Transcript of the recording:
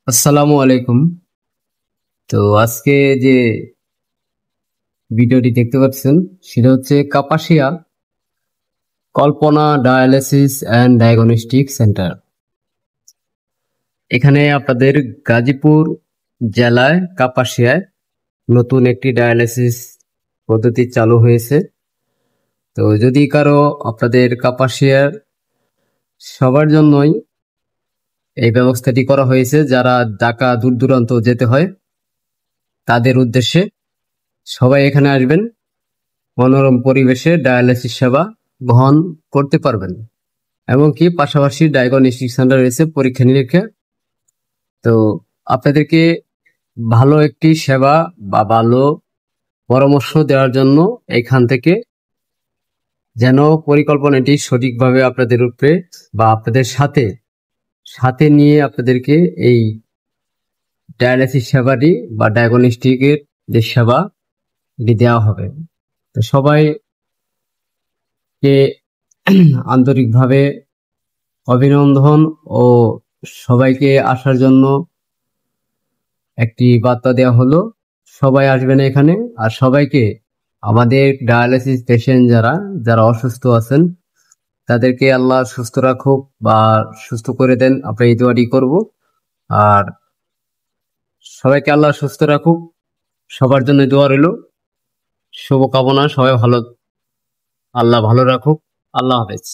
আসসালামু আলাইকুম। তো আজকে যে ভিডিওটি দেখতে পাচ্ছেন সেটা হচ্ছে কাপাসিয়া কল্পনা ডায়ালিসিস অ্যান্ড ডায়াগনস্টিক সেন্টার। এখানে আপনাদের গাজীপুর জেলায় কাপাসিয়ায় নতুন একটি ডায়ালিসিস পদ্ধতি চালু হয়েছে। তো যদি কারো আপনাদের কাপাসিয়ার সবার জন্যই এই ব্যবস্থাটি করা হয়েছে, যারা ঢাকা দূর দূরান্ত যেতে হয় তাদের উদ্দেশ্যে। সবাই এখানে আসবেন, মনোরম পরিবেশে ডায়ালিসিস সেবা গ্রহণ করতে পারবেন। এমনকি পাশাপাশি ডায়াগনস্টিক সেন্টার রয়েছে, পরীক্ষা নিরীক্ষা। তো আপনাদেরকে ভালো একটি সেবা বা ভালো পরামর্শ দেওয়ার জন্য এখান থেকে যেন পরিকল্পনাটি সঠিকভাবে আপনাদের উপরে বা আপনাদের সাথে সাথে নিয়ে আপনাদেরকে এই ডায়ালিসিস সেবাটি বা ডায়াগনস্টিকের যে সেবা এটি দেওয়া হবে। তো সবাইকে আন্তরিকভাবে অভিনন্দন ও সবাইকে আসার জন্য একটি বার্তা দেওয়া হলো। সবাই আসবেন এখানে। আর সবাইকে আমাদের ডায়ালিসিস পেশেন্ট যারা যারা অসুস্থ আছেন তাদেরকে আল্লাহ সুস্থ রাখুক বা সুস্থ করে দেন, আমরা এই দোয়াটি করব। আর সবাইকে আল্লাহ সুস্থ রাখুক, সবার জন্য দোয়া রইল। শুভকামনা, সবাই ভালো, আল্লাহ ভালো রাখুক। আল্লাহ হাফেজ।